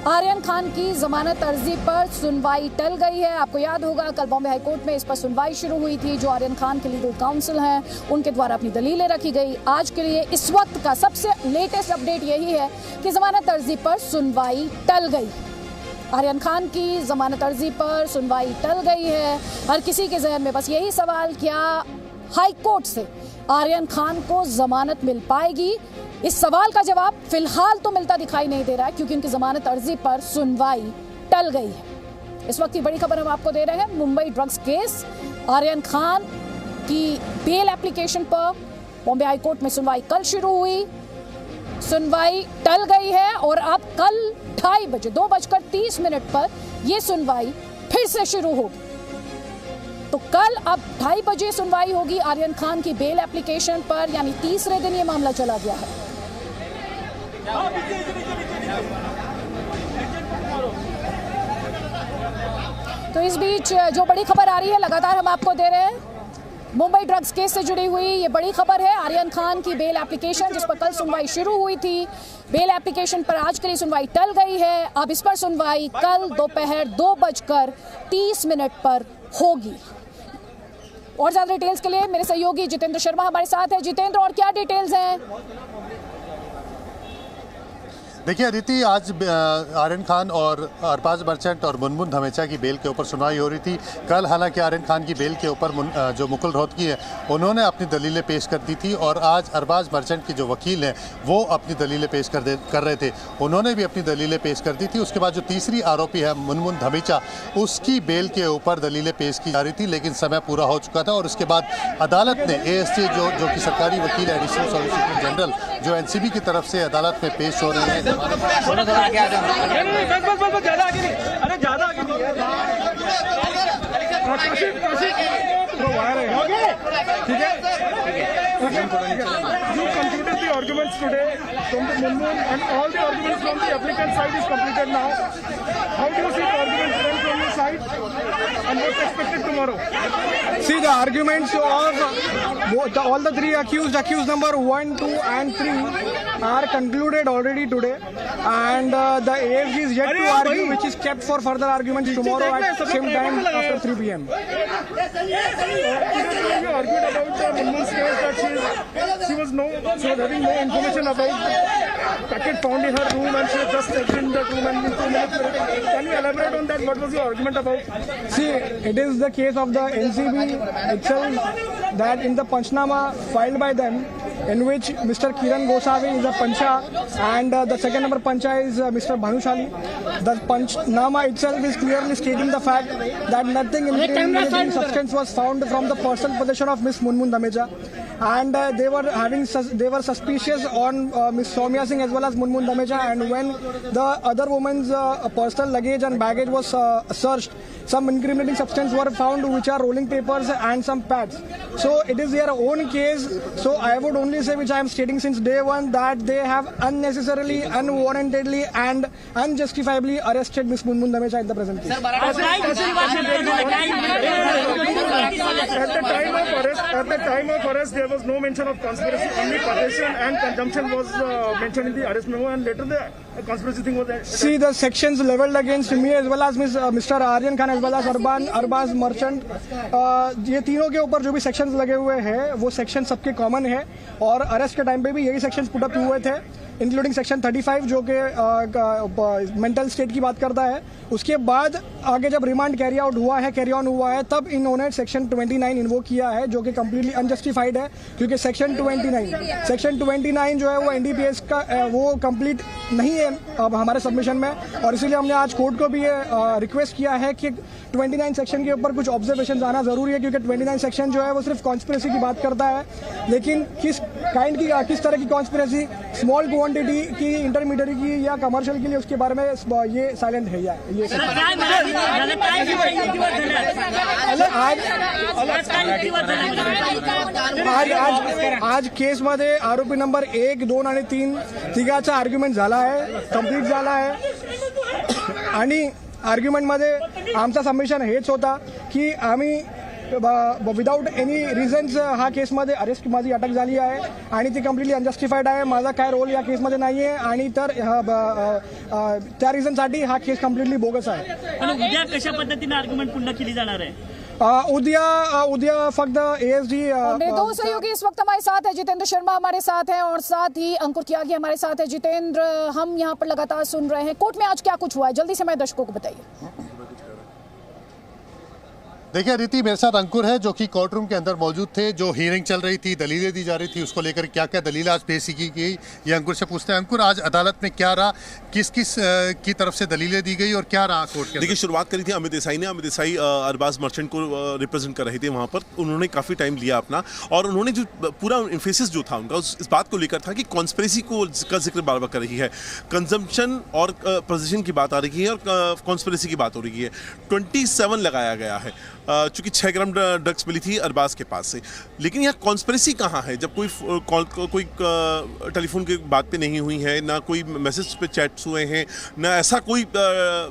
आर्यन खान की जमानत अर्जी पर सुनवाई टल गई है। आपको याद होगा कल बॉम्बे हाईकोर्ट में इस पर सुनवाई शुरू हुई थी। जो आर्यन खान के लीगल काउंसिल हैं उनके द्वारा अपनी दलीलें रखी गई। आज के लिए इस वक्त का सबसे लेटेस्ट अपडेट यही है कि जमानत अर्जी पर सुनवाई टल गई। आर्यन खान की जमानत अर्जी पर सुनवाई टल गई है। हर किसी के जहन में बस यही सवाल, क्या हाईकोर्ट से आर्यन खान को जमानत मिल पाएगी? इस सवाल का जवाब फिलहाल तो मिलता दिखाई नहीं दे रहा है, क्योंकि उनकी जमानत अर्जी पर सुनवाई टल गई है। इस वक्त की बड़ी खबर हम आपको दे रहे हैं। मुंबई ड्रग्स केस, आर्यन खान की बेल एप्लीकेशन पर बॉम्बे हाईकोर्ट में सुनवाई कल शुरू हुई। सुनवाई टल गई है और अब कल 2:30 बजे 2:30 पर यह सुनवाई फिर से शुरू होगी। तो कल अब 2:30 बजे सुनवाई होगी आर्यन खान की बेल एप्लीकेशन पर, यानी तीसरे दिन ये मामला चला गया है। तो इस बीच जो बड़ी खबर आ रही है लगातार हम आपको दे रहे हैं। मुंबई ड्रग्स केस से जुड़ी हुई ये बड़ी खबर है। आर्यन खान की बेल एप्लीकेशन, जिस पर कल सुनवाई शुरू हुई थी, बेल एप्लीकेशन पर आज के लिए सुनवाई टल गई है। अब इस पर सुनवाई कल दोपहर 2:30 पर होगी। और ज्यादा डिटेल्स के लिए मेरे सहयोगी जितेंद्र शर्मा हमारे साथ है। जितेंद्र, और क्या डिटेल्स हैं? देखिए अदिति, आज आर्यन खान और अरबाज मर्चेंट और मुनमुन धमेचा की बेल के ऊपर सुनवाई हो रही थी। कल हालांकि आर्यन खान की बेल के ऊपर जो मुकुल रोहतगी है उन्होंने अपनी दलीलें पेश कर दी थी, और आज अरबाज मर्चेंट की जो वकील हैं वो अपनी दलीलें पेश कर रहे थे। उन्होंने भी अपनी दलीलें पेश कर दी थी। उसके बाद जो तीसरी आरोपी है मुनमुन धमेचा, उसकी बेल के ऊपर दलीलें पेश की जा रही थी, लेकिन समय पूरा हो चुका था। और उसके बाद अदालत ने ASJ जो कि सरकारी वकील है, एडिशनल सॉलिसिटर जनरल, जो NCB की तरफ से अदालत में पेश हो रहे हैं। थोड़ा आगे आ जाओ। बस ज्यादा आगे नहीं, अरे ज्यादा आगे नहीं है। ठीक है। You concluded the arguments today from the Munmun, and all the arguments from the applicant side is completed now. How do you see the arguments done from your side, and what's expected tomorrow? See, the arguments of all the three accused number 1, 2 and 3 are concluded already today, and the ASG is yet to argue, which is kept for further arguments tomorrow at same time after 3 p.m. You argued about Munmun's case that she was having no information about packet found in her room, and she was just exiting the room and in 2 minutes. Can you elaborate on that? What was your argument about? See, it is the case of the NCB itself that in the Panchnama filed by them, in which Mr. Kiran Goswami is a Pancha, and the second number Pancha is Mr. Bhanushali. The Panchnama itself is clearly stating the fact that nothing incriminating substance was found from the personal possession of Miss Munmun Dhamecha, and they were suspicious on Miss Soumya Singh as well as Munmun Dhamecha. And when the other woman's personal luggage and baggage was searched, some incriminating substance were found, which are rolling papers and some pads. So it is their own case. So I would only say, which I am stating since day one, that they have unnecessarily, unwarrantedly and unjustifiably arrested Miss Munmun Dhamecha in the present case. At the time of arrest, there was no mention of conspiracy. Only possession and consumption was mentioned in the arrest memo, and later the conspiracy thing was. See, the sections leveled against me as well as Mr. Aryan Khan as well as Arbaz Merchant, ये तीनों के ऊपर जो भी sections लगे हुए हैं वो सेक्शन सबके कॉमन है, और अरेस्ट के टाइम पे भी यही सेक्शंस पुट अप हुए थे, इंक्लूडिंग सेक्शन 35 जो कि मेंटल स्टेट की बात करता है। उसके बाद आगे जब रिमांड कैरी ऑन हुआ है तब इन्होंने सेक्शन 29 इन्वोक किया है, जो कि कम्प्लीटली अनजस्टिफाइड है, क्योंकि सेक्शन 29 जो है वो NDPS का वो कंप्लीट नहीं है अब हमारे सबमिशन में, और इसीलिए हमने आज कोर्ट को भी ये रिक्वेस्ट किया है कि 29 सेक्शन के ऊपर कुछ ऑब्जर्वेशन आना जरूरी है, क्योंकि 29 सेक्शन जो है वो सिर्फ कॉन्स्पिरेसी की बात करता है, लेकिन किस तरह की कॉन्स्पिरेसी, स्मॉल क्वांटिटी की, इंटरमीडिएट की या कमर्शियल के लिए, उसके बारे में ये साइलेंट है। ये आज केस मध्ये आरोपी नंबर 1, 2 आणि 3 तिघाचा आर्ग्युमेंट झाला आहे, कंप्लीट झाला आहे, आणि आर्ग्युमेंटमध्ये आमचा सबमिशन हेच होता की आम्ही विदाउट एनी रिझन्स हा केसमध्ये अरेस्ट माझी अटक झाली आहे आणि ती कम्प्लिटली अनजस्टिफाईड आहे. माझा काय रोल या केसमध्ये नाही आहे आणि तर त्या रिझनसाठी हा केस कम्प्लिटली बोगस आहे. आणि उद्या कशा पद्धतीने आर्ग्युमेंट पुन्हा केली जाणार आहे? उद्या फक्त ASD मेरे दो सहयोगी इस वक्त हमारे साथ है. जितेंद्र शर्मा हमारे साथ हैं और साथ ही अंकुर त्यागी हमारे साथ है. जितेंद्र, हम यहाँ पर लगातार सुन रहे हैं, कोर्ट में आज क्या कुछ हुआ है, जल्दी से हमारे दर्शकों को बताइए. देखिए अदिति, मेरे साथ अंकुर है जो कि कोर्ट रूम के अंदर मौजूद थे. जो हियरिंग चल रही थी, दलीलें दी जा रही थी, उसको लेकर क्या क्या दलील आज पेश की गई, ये अंकुर से पूछते हैं. अंकुर, आज अदालत में क्या रहा, किस किस की तरफ से दलीलें दी गई और क्या रहा कोर्ट के अंदर? देखिए, शुरुआत करी थी अमित देसाई ने. अमित देसाई अरबाज मर्चेंट को रिप्रेजेंट कर रहे थे वहाँ पर. उन्होंने काफ़ी टाइम लिया अपना और उन्होंने जो पूरा इन्फेसिस जो था उनका इस बात को लेकर था कि कॉन्स्पिरेसी का जिक्र बार बार कर रही है. कंजम्पशन और पोजीशन की बात आ रही है और कॉन्स्पिरेसी की बात हो रही है. 27 लगाया गया है चूंकि 6 ग्राम ड्रग्स मिली थी अरबाज के पास से. लेकिन यहाँ कॉन्स्पिरेसी कहाँ है जब कोई टेलीफोन की बात पे नहीं हुई है, ना कोई मैसेज पे चैट्स हुए हैं, ना ऐसा कोई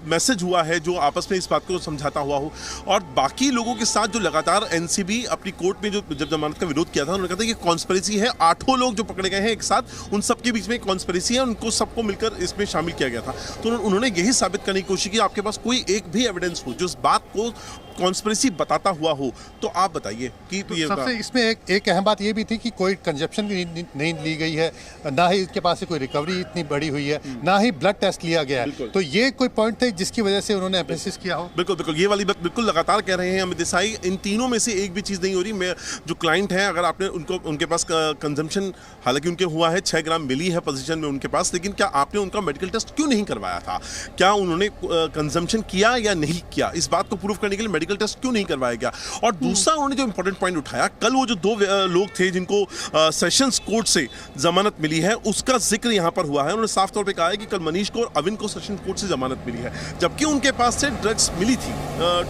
मैसेज हुआ है जो आपस में इस बात को समझाता हुआ हो. और बाकी लोगों के साथ जो लगातार एनसीबी अपनी कोर्ट में जो जब जमानत का विरोध किया था, उन्होंने कहा था कि कॉन्स्पिरेसी है. 8 लोग जो पकड़े गए हैं एक साथ, उन सबके बीच में कॉन्स्पिरेसी है, उनको सबको मिलकर इसमें शामिल किया गया था. तो उन्होंने यही साबित करने की कोशिश की आपके पास कोई एक भी एविडेंस हो जो इस बात को कॉन्स्पिरेसी बताता हुआ हो, तो आप बताइए कि तो सबसे इसमें एक अहम बात ये भी थी कि कोई कंजप्शन नहीं ली गई है, ना ही इसके पास से कोई रिकवरी इतनी बड़ी हुई है, ना ही ब्लड टेस्ट लिया गया है. तो ये कोई पॉइंट थे जिसकी वजह से उन्होंने एम्फेसिस किया हो? बिल्कुल बिल्कुल, ये वाली बात बिल्कुल लगातार कह रहे हैं अमित देसाई. इन तीनों में से एक भी चीज़ नहीं हो रही. मैं जो क्लाइंट हैं, अगर आपने उनके पास कंजम्पशन हालांकि उनके हुआ है, 6 ग्राम मिली है पोजीशन में उनके पास, लेकिन क्या आपने उनका मेडिकल टेस्ट क्यों नहीं करवाया था? क्या उन्होंने कंजम्पशन किया या नहीं किया, इस बात को प्रूव करने के लिए मेडिकल टेस्ट क्यों नहीं करवाया गया? और दूसरा उन्होंने जो इंपॉर्टेंट पॉइंट उठाया, कल वो जो 2 लोग थे जिनको सेशंस कोर्ट से जमानत मिली है, उसका जिक्र यहां पर हुआ है. उन्होंने साफ तौर पे कहा है कि कल मनीष को और अविन को सेशन कोर्ट से जमानत मिली है, जबकि उनके पास से ड्रग्स मिली थी.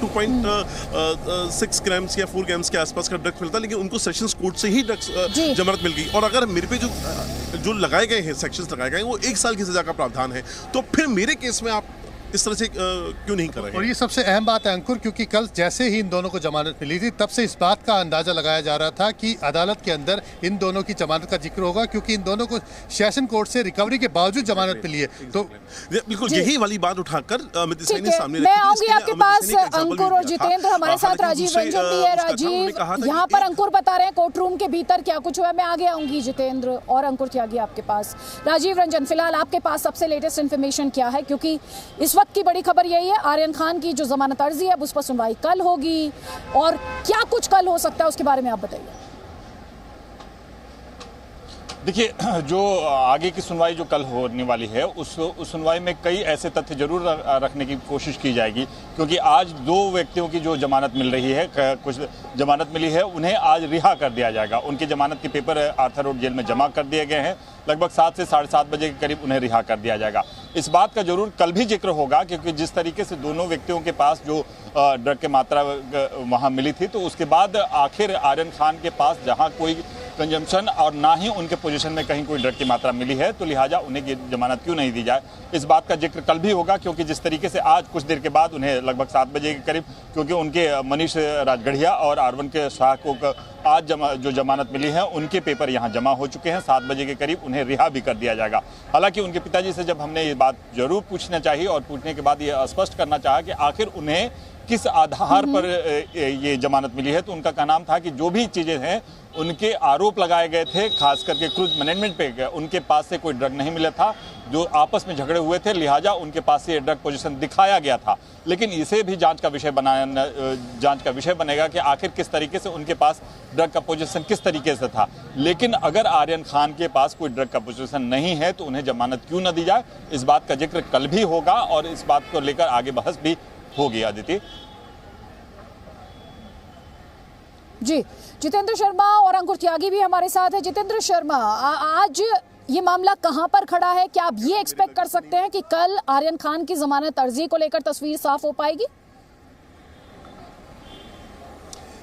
2.6 ग्राम्स या 4 ग्राम्स के आसपास का ड्रग्स मिलता, लेकिन उनको सेशंस कोर्ट से ही ड्रग्स जमानत मिल गई. और अगर मेरे पे जो लगाए गए हैं, सेक्शंस लगाए गए हैं, वो 1 साल की सजा का प्रावधान है, तो फिर मेरे केस में आप इस तरह से क्यों नहीं कर रहे हैं? और ये सबसे अहम बात है अंकुर, क्योंकि कल जैसे ही इन दोनों को जमानत मिली थी, तब से इस बात का अंदाजा लगाया जा रहा था कि अदालत के अंदर इन दोनों की जमानत का जिक्र होगा, क्योंकि इन दोनों को सेशन कोर्ट से रिकवरी के बावजूद जमानत मिली है. तो बिल्कुल यही वाली बात उठाकर अमित देसाई ने सामने मैं आऊंगी आपके पास अंकुर और जितेंद्र. हमारे साथ राजीव रंजन भी है. राजीव, यहाँ पर अंकुर बता रहे हैं कोर्ट रूम के भीतर क्या कुछ हुआ. मैं आगे आऊंगी जितेंद्र और अंकुर त्यागी आपके पास. राजीव रंजन, फिलहाल आपके पास सबसे लेटेस्ट इन्फॉर्मेशन क्या है, क्योंकि इस वक्त की बड़ी खबर यही है, आर्यन खान की जो जमानत अर्जी है उस पर सुनवाई कल होगी, और क्या कुछ कल हो सकता है उसके बारे में आप बताइए. देखिए, जो आगे की सुनवाई जो कल होने वाली है, उस सुनवाई में कई ऐसे तथ्य जरूर रखने की कोशिश की जाएगी, क्योंकि आज 2 व्यक्तियों की जो जमानत मिल रही है, कुछ जमानत मिली है, उन्हें आज रिहा कर दिया जाएगा. उनकी जमानत के पेपर आर्थर रोड जेल में जमा कर दिए गए हैं. लगभग 7 से 7:30 बजे के करीब उन्हें रिहा कर दिया जाएगा. इस बात का जरूर कल भी जिक्र होगा, क्योंकि जिस तरीके से दोनों व्यक्तियों के पास जो ड्रग की मात्रा वहाँ मिली थी, तो उसके बाद आखिर आर्यन खान के पास जहाँ कोई कंजम्पशन और ना ही उनके पोजीशन में कहीं कोई ड्रग की मात्रा मिली है, तो लिहाजा उन्हें जमानत क्यों नहीं दी जाए, इस बात का जिक्र कल भी होगा. क्योंकि जिस तरीके से आज कुछ देर के बाद उन्हें लगभग 7 बजे के करीब, क्योंकि उनके मनीष राजगढ़िया और आरवन के शाह को आज जो जमानत मिली है, उनके पेपर यहाँ जमा हो चुके हैं. 7 बजे के करीब उन्हें रिहा भी कर दिया जाएगा. हालांकि उनके पिताजी से जब हमने ये बात जरूर पूछना चाहिए, और पूछने के बाद ये स्पष्ट करना चाहा कि आखिर उन्हें किस आधार पर ये जमानत मिली है, तो उनका कहना था कि जो भी चीज़ें हैं, उनके आरोप लगाए गए थे, खास करके क्रूज मैनेजमेंट पे, उनके पास से कोई ड्रग नहीं मिला था, जो आपस में झगड़े हुए थे, लिहाजा उनके पास से ये ड्रग पोजीशन दिखाया गया था. लेकिन इसे भी जांच का विषय बनेगा कि आखिर किस तरीके से उनके पास ड्रग का पोजीशन किस तरीके से था. लेकिन अगर आर्यन खान के पास कोई ड्रग का पोजीशन नहीं है, तो उन्हें जमानत क्यों न दी जाए, इस बात का जिक्र कल भी होगा और इस बात को लेकर आगे बहस भी होगी. आदित्य जी, जितेंद्र शर्मा और अंकुर त्यागी भी हमारे साथ है. जितेंद्र शर्मा, आज ये मामला कहां पर खड़ा है? क्या आप ये एक्सपेक्ट कर सकते हैं कि कल आर्यन खान की जमानत अर्जी को लेकर तस्वीर साफ हो पाएगी?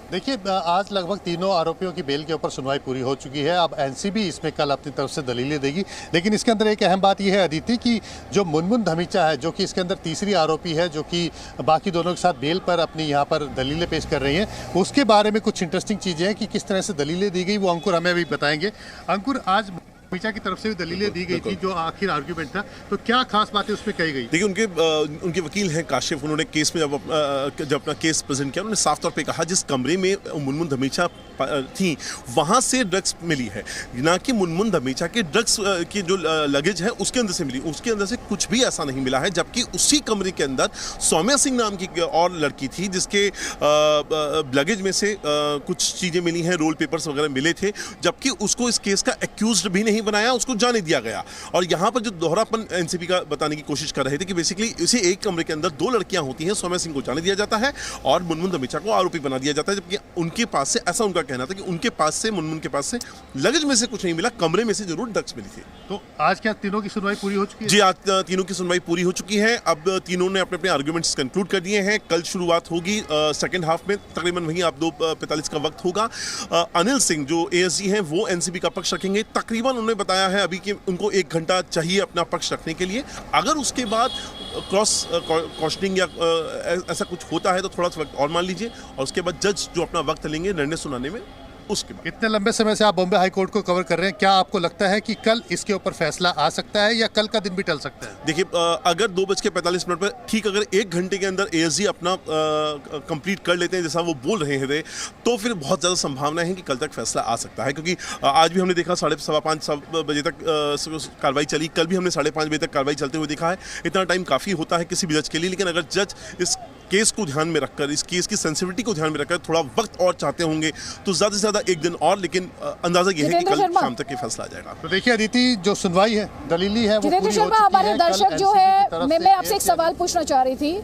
देखिए, आज लगभग तीनों आरोपियों की बेल के ऊपर सुनवाई पूरी हो चुकी है। अब एनसीबी इसमें कल अपनी तरफ से दलीलें देगी, लेकिन इसके अंदर एक अहम बात यह है अदिति कि जो मुनमुन धमीचा है, जो कि इसके अंदर तीसरी आरोपी है, जो कि बाकी दोनों के साथ बेल पर अपनी यहाँ पर दलीलें पेश कर रही हैं, उसके बारे में कुछ इंटरेस्टिंग चीज़ें हैं कि किस तरह से दलीलें दी गई, वो अंकुर हमें अभी बताएंगे। अंकुर, आज धमीचा की तरफ से भी दलीलें दी गई थी, जो आखिर आर्ग्यूमेंट था, तो क्या खास बातें उसमें कही गई? देखिए, उनके वकील हैं काशिफ, उन्होंने केस में जब अपना केस प्रेजेंट किया, उन्होंने साफ तौर पे कहा जिस कमरे में मुनमुन धमीचा थी वहां से ड्रग्स मिली है, ना कि मुनमुन धमीचा के ड्रग्स की जो लगेज है उसके अंदर से मिली। उसके अंदर से कुछ भी ऐसा नहीं मिला है, जबकि उसी कमरे के अंदर सौम्या सिंह नाम की और लड़की थी जिसके लगेज में से कुछ चीजें मिली हैं, रोल पेपर्स वगैरह मिले थे, जबकि उसको इस केस का एक्यूज्ड भी नहीं बनाया, उसको जाने दिया गया। और यहाँ पर जो दोहरापन एनसीबी का बताने की कोशिश कर रहे थे कि बेसिकली इसी एक कमरे के अंदर दो लड़कियां होती हैं, सौम्या सिंह को जाने दिया जाता है और मुनमुन धमीचा को आरोपी बना दिया जाता है, जबकि उनके पास से, ऐसा उनका कहना था कि उनके पास से, मुनमुन के पास से लगेज में से कुछ नहीं मिला, कमरे में से जरूर ड्रग्स मिली थी। तो आज क्या तीनों की सुनवाई पूरी हो चुकी है? जी, आज तीनों की सुनवाई पूरी हो चुकी है। अब तीनों ने अपने अपने आर्गुमेंट्स कंक्लूड कर दिए हैं। कल शुरुआत होगी सेकंड हाफ में, तकरीबन वहीं आप 2:45 का वक्त होगा। अनिल सिंह जो एएसजी हैं वो एनसीबी का पक्ष रखेंगे। तकरीबन उन्होंने बताया है अभी कि उनको 1 घंटा चाहिए अपना पक्ष रखने के लिए। अगर उसके बाद क्रॉस क्वेश्चनिंग या ऐसा कुछ होता है तो थोड़ा सा वक्त और मान लीजिए, और उसके बाद जज जो अपना वक्त लेंगे निर्णय सुनाने में, उसके बाद। इतने लंबे समय से आप बॉम्बे हाई कोर्ट को कवर कर रहे हैं, क्या आपको लगता है कि कल इसके ऊपर फैसला आ सकता है या कल का दिन भी टल सकता है? देखिए, अगर 2:45 पर ठीक अगर 1 घंटे के अंदर एएसजी अपना कंप्लीट कर लेते हैं जैसा वो बोल रहे थे, तो फिर बहुत ज़्यादा संभावना है कि कल तक फैसला आ सकता है। क्योंकि आज भी हमने देखा 5:30 बजे तक कार्रवाई चली, कल भी हमने 5:30 बजे तक कार्रवाई चलते हुए देखा है। इतना टाइम काफ़ी होता है किसी भी जज के लिए, लेकिन अगर जज इस केस को ध्यान में रखकर, इस केस की सेंसिटिविटी को ध्यान में रखकर थोड़ा वक्त और चाहते होंगे तो ज़्यादा से ज़्यादा 1 दिन और, लेकिन अंदाजा ये है कि कल शाम तक ये फैसला आ जाएगा। तो देखिए अदिति, जो सुनवाई है, दलीली है, वो जितेंद्र शर्मा, हमारे दर्शक जो है, मैं आपसे एक सवाल पूछना चाह रही थी।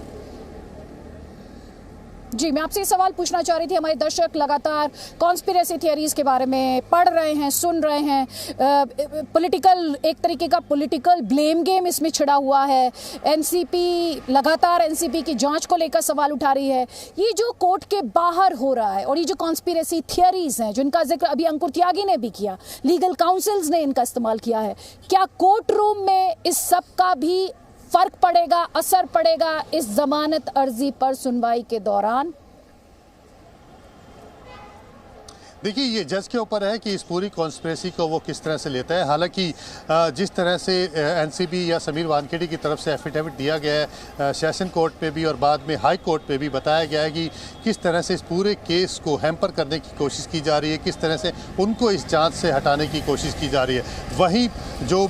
जी, मैं आपसे सवाल पूछना चाह रही थी। हमारे दर्शक लगातार कॉन्स्पिरेसी थियरीज के बारे में पढ़ रहे हैं, सुन रहे हैं। पॉलिटिकल, एक तरीके का पॉलिटिकल ब्लेम गेम इसमें छिड़ा हुआ है। एनसीपी लगातार एनसीपी की जांच को लेकर सवाल उठा रही है। ये जो कोर्ट के बाहर हो रहा है और ये जो कॉन्स्पिरेसी थियरीज हैं जिनका जिक्र अभी अंकुर त्यागी ने भी किया, लीगल काउंसिल्स ने इनका इस्तेमाल किया है, क्या कोर्ट रूम में इस सब का भी फर्क पड़ेगा, असर पड़ेगा इस जमानत अर्जी पर सुनवाई के दौरान? देखिए, ये जज के ऊपर है कि इस पूरी कॉन्स्पिरेसी को वो किस तरह से लेता है। हालांकि जिस तरह से एनसीबी या समीर वानखेड़े की तरफ से एफिडेविट दिया गया है सेशन कोर्ट पे भी और बाद में हाई कोर्ट पे भी, बताया गया है कि किस तरह से इस पूरे केस को हैम्पर करने की कोशिश की जा रही है, किस तरह से उनको इस जांच से हटाने की कोशिश की जा रही है। वहीं जो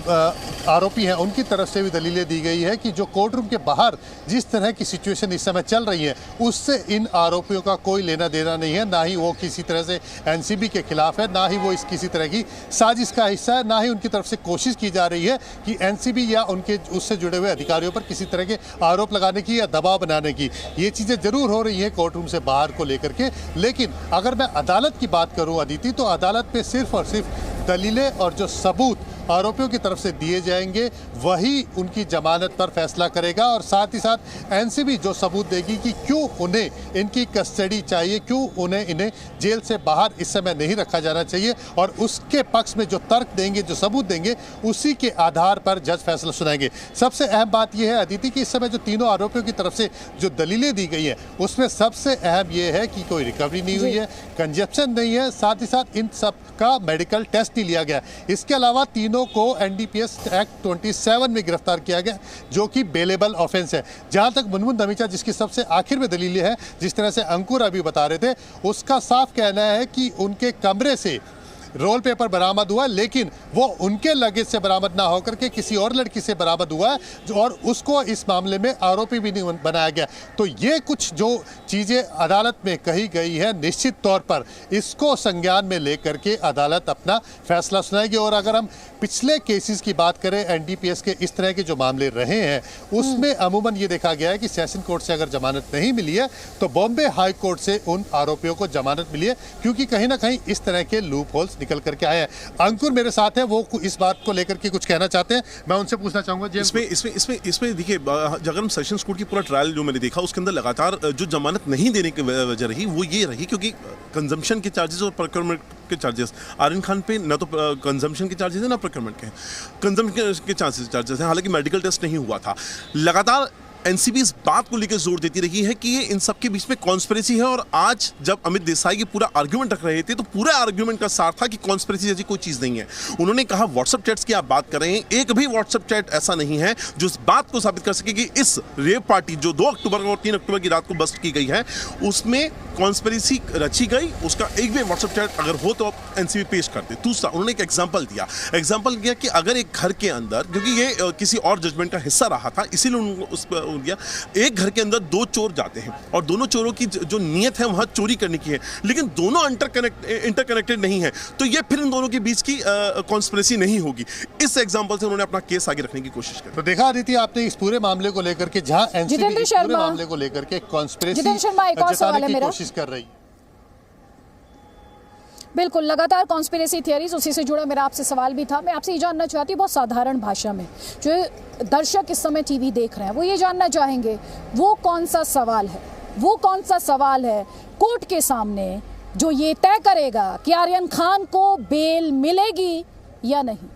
आरोपी हैं उनकी तरफ से भी दलीलें दी गई है कि जो कोर्ट रूम के बाहर जिस तरह की सिचुएशन इस समय चल रही है, उससे इन आरोपियों का कोई लेना देना नहीं है। ना ही वो किसी तरह से एनसीबी के खिलाफ है, ना ही वो इस किसी तरह की साजिश का हिस्सा है, ना ही उनकी तरफ से कोशिश की जा रही है कि एनसीबी या उनके उससे जुड़े हुए अधिकारियों पर किसी तरह के आरोप लगाने की या दबाव बनाने की। ये चीज़ें जरूर हो रही हैं कोर्ट रूम से बाहर को लेकर के। लेकिन अगर मैं अदालत की बात करूं अदिति, तो अदालत में सिर्फ और सिर्फ दलीलें और जो सबूत आरोपियों की तरफ से दिए जाएंगे वही उनकी जमानत पर फैसला करेगा। और साथ ही साथ एनसीबी जो सबूत देगी कि क्यों उन्हें इनकी कस्टडी चाहिए, क्यों इन्हें जेल से बाहर इस समय नहीं रखा जाना चाहिए, और उसके पक्ष में जो तर्क देंगे, जो सबूत देंगे, उसी के आधार पर जज फैसला सुनाएंगे। सबसे अहम बात यह है अदिति कि इस समय जो तीनों आरोपियों की तरफ से जो दलीलें दी गई हैं उसमें सबसे अहम यह है कि कोई रिकवरी नहीं हुई है, कंजप्शन नहीं है, साथ ही साथ इन सब का मेडिकल टेस्ट नहीं लिया गया। इसके अलावा तीनों को एनडीपीएस एक्ट 27 में गिरफ्तार किया गया, जो कि बेलेबल ऑफेंस है। जहां तक मुनमुन धमीचा, जिसकी सबसे आखिर में दलीलें हैं, जिस तरह से अंकुर अभी बता रहे थे, उसका साफ कहना है कि उनके कमरे से रोल पेपर बरामद हुआ, लेकिन वो उनके लगेज से बरामद ना होकर के किसी और लड़की से बरामद हुआ है, और उसको इस मामले में आरोपी भी नहीं बनाया गया। तो ये कुछ जो चीज़ें अदालत में कही गई है, निश्चित तौर पर इसको संज्ञान में लेकर के अदालत अपना फैसला सुनाएगी। और अगर हम पिछले केसेस की बात करें, एनडीपीएस के इस तरह के जो मामले रहे हैं, उसमें अमूमन ये देखा गया है कि सेशन कोर्ट से अगर जमानत नहीं मिली है तो बॉम्बे हाई कोर्ट से उन आरोपियों को जमानत मिली है, क्योंकि कहीं ना कहीं इस तरह के लूप होल्स निकल करके आए हैं। अंकुर मेरे साथ है, वो इस बात को लेकर के कुछ कहना चाहते हैं, मैं उनसे पूछना चाहूंगा। जी इसमें देखिए, अगर हम सेशंस कोर्ट की पूरा ट्रायल जो मैंने देखा उसके अंदर लगातार जो जमानत नहीं देने की वजह रही वो ये रही क्योंकि कंजम्पशन के चार्जेस और प्रोक्योरमेंट के चार्जेस आर्यन खान पे ना तो कंजम्पशन के चार्जेस है ना प्रोक्योरमेंट के, कंजम्पशन के चार्जेस हैं। हालांकि मेडिकल टेस्ट नहीं हुआ था। लगातार एनसीबी इस बात को लेकर जोर देती रही है कि ये इन सब के बीच में कॉन्स्पिरेसी है, और आज जब अमित देसाई की पूरा आर्ग्यूमेंट रख रहे थे तो पूरे आर्ग्यूमेंट का सार था कि कॉन्स्पिरेसी जैसी कोई चीज नहीं है। उन्होंने कहा व्हाट्सएप चैट्स की आप बात कर रहे हैं, एक भी व्हाट्सएप चैट ऐसा नहीं है जो इस बात को साबित कर सके कि इस रेप पार्टी जो 2 अक्टूबर और 3 अक्टूबर की रात को बस्ट की गई है उसमें कॉन्स्पिरेसी रची गई। उसका एक भी व्हाट्सएप चैट अगर हो तो आप एनसीबी पेश करते। दूसरा, उन्होंने एक एग्जाम्पल दिया कि अगर एक घर के अंदर, क्योंकि ये किसी और जजमेंट का हिस्सा रहा था इसीलिए उन्होंने उस पर दिया, एक घर के अंदर 2 चोर जाते हैं और दोनों चोरों की जो नीयत है वहां चोरी करने की है, लेकिन दोनों इंटरकनेक्टेड नहीं है, तो ये फिर इन दोनों के बीच की कॉन्स्पिरेसी नहीं होगी। इस एग्जांपल से उन्होंने अपना केस आगे रखने की कोशिश की। तो देखा अदिति आपने इस पूरे मामले को लेकर के, जहां एनसीबी इस पूरे मामले को लेकर के कॉन्स्पिरेसी जताने की कोशिश कर रही है। बिल्कुल, लगातार कॉन्स्पिरेसी थियरीज, उसी से जुड़ा मेरा आपसे सवाल भी था। मैं आपसे ये जानना चाहती हूँ बहुत साधारण भाषा में, जो दर्शक इस समय टीवी देख रहे हैं वो ये जानना चाहेंगे वो कौन सा सवाल है कोर्ट के सामने जो ये तय करेगा कि आर्यन खान को बेल मिलेगी या नहीं।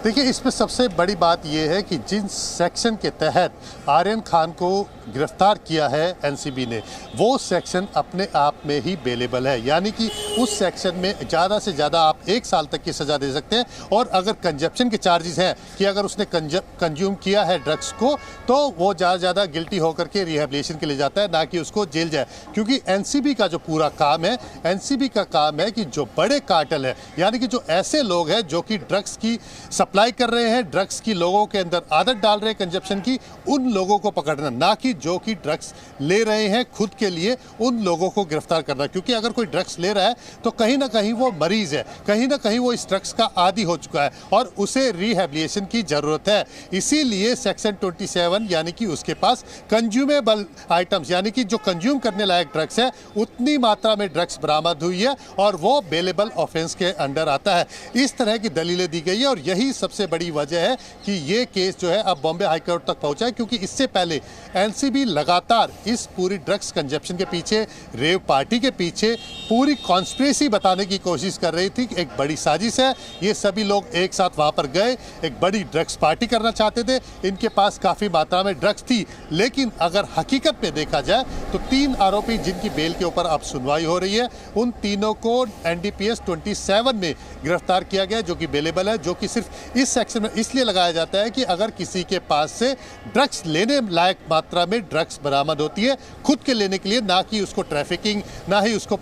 देखिए, इसमें सबसे बड़ी बात यह है कि जिन सेक्शन के तहत आर्यन खान को गिरफ्तार किया है एनसीबी ने, वो सेक्शन अपने आप में ही बेलेबल है, यानी कि उस सेक्शन में ज़्यादा से ज़्यादा आप 1 साल तक की सज़ा दे सकते हैं। और अगर कंजप्शन के चार्जेस हैं कि अगर उसने कंज्यूम किया है ड्रग्स को, तो वो ज़्यादा से ज़्यादा गिल्टी होकर के रिहेबिलिटेशन के लिए जाता है, ना कि उसको जेल जाए। क्योंकि एनसीबी का जो पूरा काम है, एनसीबी का काम है कि जो बड़े कार्टेल है, यानी कि जो ऐसे लोग हैं जो कि ड्रग्स की सप्लाई कर रहे हैं, ड्रग्स की लोगों के अंदर आदत डाल रहे हैं कंजप्शन की, उन लोगों को पकड़ना, ना कि जो कि ड्रग्स ले रहे हैं खुद के लिए, उन लोगों को गिरफ्तार करना। क्योंकि अगर कोई ड्रग्स ले रहा है तो कहीं ना कहीं वो मरीज है, कहीं ना कहीं वो इस ड्रग्स का आदी हो चुका है और उसे रिहेबिलिटेशन की जरूरत है। इसीलिए सेक्शन 27 यानी कि उसके पास कंज्यूमेबल आइटम्स, यानी कि जो कंज्यूम करने लायक ड्रग्स है, उतनी मात्रा में ड्रग्स बरामद हुई है और वो बेलेबल ऑफेंस के अंडर आता है। इस तरह की दलीलें दी गई है और यही सबसे बड़ी वजह है कि ये केस जो है अब बॉम्बे हाई कोर्ट तक पहुंचा है। क्योंकि इससे पहले एनसीबी लगातार इस पूरी ड्रग्स कंजप्शन के पीछे, रेव पार्टी के पीछे पूरी कॉन्स्पिरेसी बताने की कोशिश कर रही थी कि एक बड़ी साजिश है, ये सभी लोग एक साथ वहां पर गए, एक बड़ी ड्रग्स पार्टी करना चाहते थे, इनके पास काफ़ी मात्रा में ड्रग्स थी। लेकिन अगर हकीकत में देखा जाए तो 3 आरोपी जिनकी बेल के ऊपर अब सुनवाई हो रही है, उन तीनों को NDPS 27 में गिरफ्तार किया गया, जो कि बेलेबल है, जो कि सिर्फ इस सेक्शन में इसलिए लगाया जाता है कि अगर किसी के पास से ड्रग्स लेने लायक मात्रा में ड्रग्स बरामद होती है खुद के लेने के लिए, ना कि उसको ट्रैफिकिंग, ना ही उसको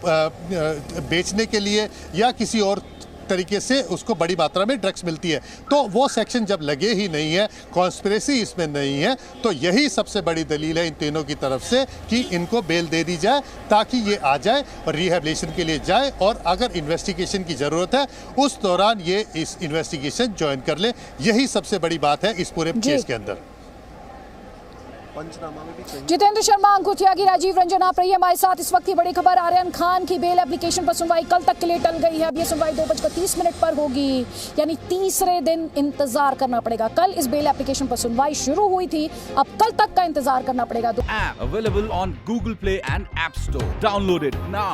बेचने के लिए या किसी और तरीके से उसको बड़ी मात्रा में ड्रग्स मिलती है। तो वो सेक्शन जब लगे ही नहीं है, कॉन्स्पिरेसी इसमें नहीं है, तो यही सबसे बड़ी दलील है इन तीनों की तरफ से कि इनको बेल दे दी जाए ताकि ये आ जाए और रिहेबिलिटेशन के लिए जाए, और अगर इन्वेस्टिगेशन की ज़रूरत है उस दौरान ये इस इन्वेस्टिगेशन ज्वाइन कर ले। यही सबसे बड़ी बात है इस पूरे केस के अंदर। जितेंद्र शर्मा, अंकुर त्यागी, राजीव रंजन आप रहिए हमारे साथ। इस वक्त की बड़ी खबर, आर्यन खान की बेल एप्लीकेशन पर सुनवाई कल तक के लिए टल गई है। अब ये सुनवाई 2:30 पर होगी, यानी तीसरे दिन इंतजार करना पड़ेगा। कल इस बेल एप्लीकेशन पर सुनवाई शुरू हुई थी, अब कल तक का इंतजार करना पड़ेगा। App available on Google Play and App Store. Download it now.